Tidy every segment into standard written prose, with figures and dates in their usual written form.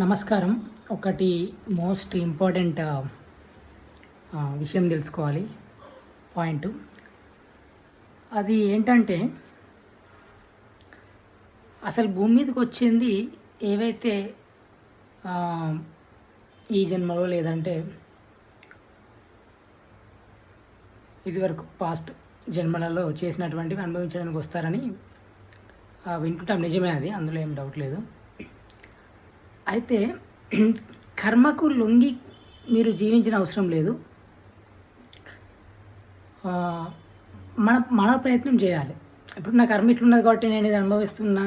నమస్కారం. ఒకటి most important విషయం తెలుసుకోవాలి. పాయింట్ అది ఏంటంటే, అసలు భూమి మీదకి వచ్చింది ఏవైతే ఈ జన్మలో లేదంటే ఇదివరకు పాస్ట్ జన్మలలో చేసినటువంటివి అనుభవించడానికి వస్తారని వింటుంటాం. నిజమే, అది అందులో ఏం డౌట్ లేదు. అయితే కర్మకు లొంగి మీరు జీవించిన అవసరం లేదు. మన మన ప్రయత్నం చేయాలి. ఇప్పుడు నా కర్మ ఇట్లున్నది కాబట్టి నేను ఇది అనుభవిస్తున్నా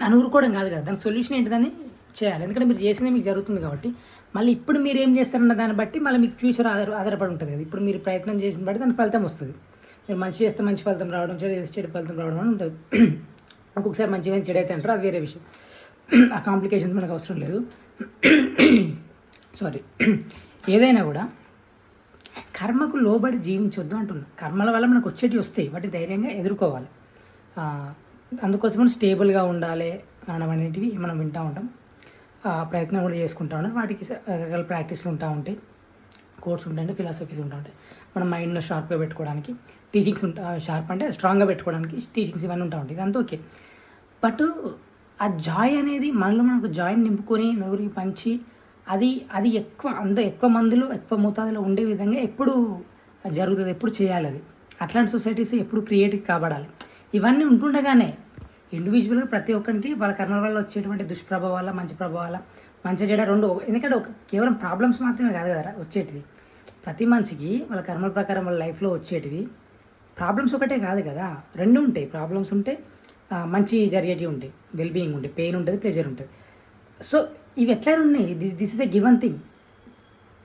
అని ఊరుకోవడం కాదు కదా. దాని సొల్యూషన్ ఏంటిదని చేయాలి. ఎందుకంటే మీరు చేసిందే మీకు జరుగుతుంది కాబట్టి మళ్ళీ ఇప్పుడు మీరు ఏం చేస్తారన్న దాన్ని బట్టి మళ్ళీ మీకు ఫ్యూచర్ ఆధారపడి ఉంటుంది కదా. ఇప్పుడు మీరు ప్రయత్నం చేసిన బట్టి దానికి ఫలితం వస్తుంది. మీరు మంచి చేస్తే మంచి ఫలితం రావడం, చెడు చేస్తే చెడు ఫలితం రావడం అని ఉంటుంది. ఒక్కొక్కసారి మంచిగా చెడు అయితే అంటారు, అది వేరే విషయం. ఆ కాంప్లికేషన్స్ మనకు అవసరం లేదు. సారీ. ఏదైనా కూడా కర్మకు లోబడి జీవించొద్దు అంటున్నా. కర్మల వల్ల మనకు వచ్చేటివి వస్తాయి, వాటిని ధైర్యంగా ఎదుర్కోవాలి. అందుకోసం మనం స్టేబుల్గా ఉండాలి అనడం అనేటివి మనం వింటూ ఉంటాం. ప్రయత్నం కూడా చేసుకుంటూ ఉంటాం. వాటికి రకరకాల ప్రాక్టీస్లు ఉంటా ఉంటాయి, కోర్స్ ఉంటాయి, ఫిలాసఫీస్ ఉంటా ఉంటాయి. మన మైండ్లో షార్ప్గా పెట్టుకోవడానికి టీచింగ్స్ షార్ప్ అంటే స్ట్రాంగ్గా పెట్టుకోవడానికి టీచింగ్స్ ఇవన్నీ ఉంటా ఉంటాయి. ఇదంతా ఓకే. బట్ ఆ జాయ్ అనేది మనలో మనకు జాయ్ని నింపుకొని నలుగురికి పంచి అది ఎక్కువ మందిలో ఎక్కువ మోతాదులో ఉండే విధంగా ఎప్పుడు జరుగుతుంది, ఎప్పుడు చేయాలి. అది అట్లాంటి సొసైటీస్ ఎప్పుడు క్రియేటివ్ కాబడాలి. ఇవన్నీ ఉంటుండగానే ఇండివిజువల్గా ప్రతి ఒక్కరికి వాళ్ళ కర్మ వల్ల వచ్చేటువంటి దుష్ప్రభావాల, మంచి ప్రభావాల, మంచి చెడ రెండు. ఎందుకంటే కేవలం ప్రాబ్లమ్స్ మాత్రమే కాదు కదా వచ్చేటివి. ప్రతి మనిషికి వాళ్ళ కర్మల ప్రకారం వాళ్ళ లైఫ్లో వచ్చేటివి ప్రాబ్లమ్స్ ఒకటే కాదు కదా, రెండు ఉంటాయి. ప్రాబ్లమ్స్ ఉంటే మంచి జరిగేటివి ఉంటాయి, వెల్బీయింగ్ ఉంటాయి, పెయిన్ ఉంటుంది, ప్లెజర్ ఉంటుంది. సో ఇవి ఎట్లా ఉన్నాయి, this is a given thing.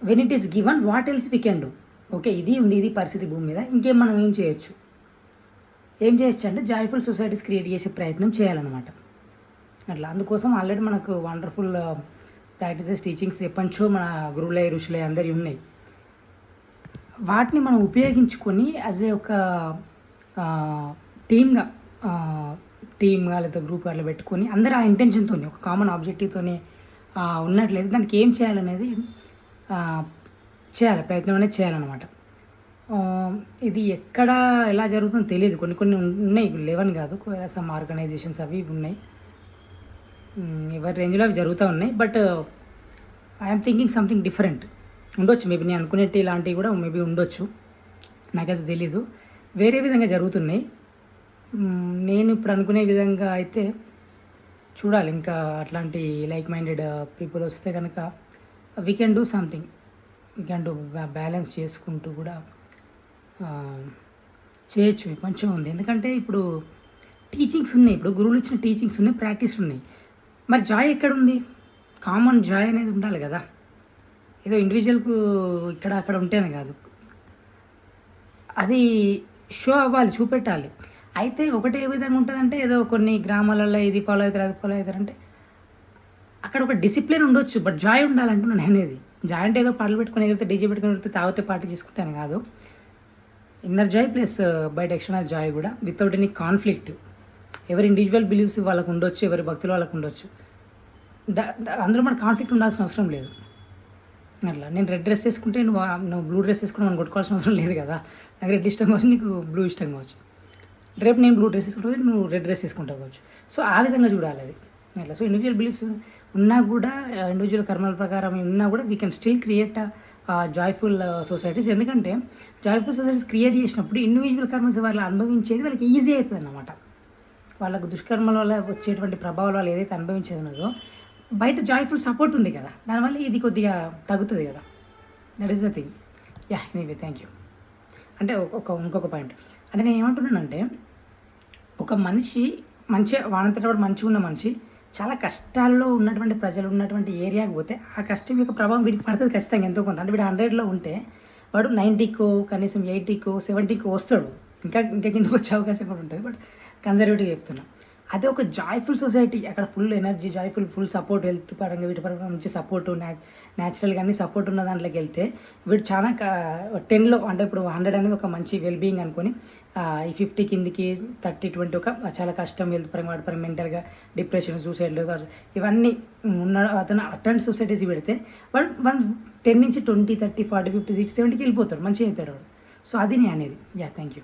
When it is given, what else we can do. Okay, ఇది ఉంది, ఇది పరిస్థితి భూమి మీద, ఇంకేం మనం ఏం చేయొచ్చు అంటే జాయ్ఫుల్ సొసైటీస్ క్రియేట్ చేసే ప్రయత్నం చేయాలన్నమాట. అట్లా అందుకోసం ఆల్రెడీ మనకు వండర్ఫుల్ ప్రాక్టీసెస్, టీచింగ్స్ ఎప్పటించో మన గురువులే, ఋషులే అందరి ఉన్నాయి. వాటిని మనం ఉపయోగించుకొని యాజ్ ఏ ఒక టీమ్గా లేదా గ్రూప్ అట్లా పెట్టుకొని అందరూ ఆ ఇంటెన్షన్తో, ఒక కామన్ ఆబ్జెక్టివ్తోనే ఉన్నట్లయితే దానికి ఏం చేయాలనేది ప్రయత్నం అనేది చేయాలన్నమాట. ఇది ఎక్కడ ఎలా జరుగుతుందో తెలియదు. కొన్ని ఉన్నాయి, 11 కాదు, సమ్ ఆర్గనైజేషన్స్ అవి ఉన్నాయి, ఎవరి రేంజ్లో అవి జరుగుతూ ఉన్నాయి. But I'm thinking something different ఉండొచ్చు. మేబీ నేను అనుకునేటి ఇలాంటివి కూడా మేబీ ఉండొచ్చు, నాకైతే తెలీదు. వేరే విధంగా జరుగుతున్నాయి. నేను ఇప్పుడు అనుకునే విధంగా అయితే చూడాలి. ఇంకా అట్లాంటి లైక్ మైండెడ్ పీపుల్ వస్తే కనుక we can do something. We can do balance చేసుకుంటూ కూడా చేయొచ్చు. కొంచెం ఉంది. ఎందుకంటే ఇప్పుడు టీచింగ్స్ ఉన్నాయి, ఇప్పుడు గురువులు ఇచ్చిన టీచింగ్స్ ఉన్నాయి, ప్రాక్టీస్ ఉన్నాయి. మరి జాయ్ ఎక్కడుంది? కామన్ జాయ్ అనేది ఉండాలి కదా. ఏదో ఇండివిజువల్కు ఇక్కడ అక్కడ ఉంటేనే కాదు, అది షో అవ్వాలి, చూపెట్టాలి. అయితే ఒకటే విధంగా ఉంటుందంటే ఏదో కొన్ని గ్రామాలలో ఇది ఫాలో అవుతారు, అది ఫాలో అవుతారంటే అక్కడ ఒక డిసిప్లిన్ ఉండొచ్చు. బట్ జాయ్ ఉండాలంటున్నాను అనేది. జాయ్ అంటే ఏదో పాటలు పెట్టుకుని ఎగిరితే, డీజే పెట్టుకుని ఎగిరితే, తాగితే పార్టీ చేసుకుంటాను కాదు. ఇన్నర్ జాయ్ ప్లస్ బయట ఎక్స్టర్నల్ జాయ్ కూడా వితౌట్ ఎనీ కాన్ఫ్లిక్ట్. ఎవరి ఇండివిజువల్ బిలీవ్స్ వాళ్ళకు ఉండొచ్చు, ఎవరి భక్తులు వాళ్ళకు ఉండొచ్చు. అందులో మన కాన్ఫ్లిక్ట్ ఉండాల్సిన అవసరం లేదు. అట్లా నేను రెడ్ డ్రెస్ వేసుకుంటే నువ్వు బ్లూ డ్రెస్ వేసుకుని మనం కొట్టుకోవాల్సిన అవసరం లేదు కదా. నాకు రెడ్ ఇష్టం కావచ్చు, నీకు బ్లూ ఇష్టం కావచ్చు. రేపు నేను బ్లూ డ్రెస్ వేసుకుంటే నువ్వు రెడ్ డ్రెస్ వేసుకుంటా కావచ్చు. సో ఆ విధంగా చూడాలి అది. అట్లా సో ఇండివిజువల్ బిలీఫ్స్ ఉన్నా కూడా, ఇండివిజువల్ కర్మల ప్రకారం ఉన్నా కూడా we can still create joyful societies. ఎందుకంటే జాయ్ఫుల్ సొసైటీస్ క్రియేట్ చేసినప్పుడు ఇండివిజువల్ కర్మస్ వాళ్ళు అనుభవించేది వాళ్ళకి ఈజీ అవుతుంది అన్నమాట. వాళ్ళకు దుష్కర్మల వల్ల వచ్చేటువంటి ప్రభావాల వల్ల ఏదైతే అనుభవించేది ఉన్నదో బయట జాయ్ఫుల్ సపోర్ట్ ఉంది కదా, దానివల్ల ఇది కొద్దిగా తగ్గుతుంది కదా. That is the thing. Anyway, thank you. అంటే ఇంకొక పాయింట్ అంటే నేను ఏమంటున్నానంటే, ఒక మనిషి మంచిగా వానంతట వాడు మంచిగా ఉన్న మనిషి చాలా కష్టాల్లో ఉన్నటువంటి ప్రజలు ఉన్నటువంటి ఏరియాకి పోతే ఆ కష్టం యొక్క ప్రభావం వీడికి పడుతుంది ఖచ్చితంగా ఎంతో కొంత. అంటే వీడు 100లో ఉంటే వాడు 90కో కనీసం 80కో 70కో వస్తాడు. ఇంకా కిందకు వచ్చే అవకాశం కూడా ఉంటుంది. బట్ కన్జర్వేటివ్ చెప్తున్నా. అదే ఒక జాయ్‌ఫుల్ సొసైటీ. అక్కడ full energy, full support health పరంగా, వీటి పరంగా మంచి సపోర్టు న్యాచురల్‌గా అన్ని సపోర్ట్ ఉన్న దాంట్లోకెళ్తే వీడు చాలా 10లో అంటే ఇప్పుడు 100 అనేది ఒక మంచి వెల్ బీయింగ్ అనుకోని ఈ 50 కిందికి 30, 20 ఒక చాలా కష్టం హెల్త్ పరంగా, వాటి పరంగా మెంటల్‌గా డిప్రెషన్, సూసైడ్‌లు థాట్స్ ఇవన్నీ ఉన్న అతను అట్లాంటి సొసైటీస్ పెడితే వాడు వాడు 10 నుంచి 20, 30, 40, 50, 60, 70కి వెళ్ళిపోతాడు. మంచిగా అవుతాడు వాడు. సో, అది నేను అనేది. యాహ్! Thank you.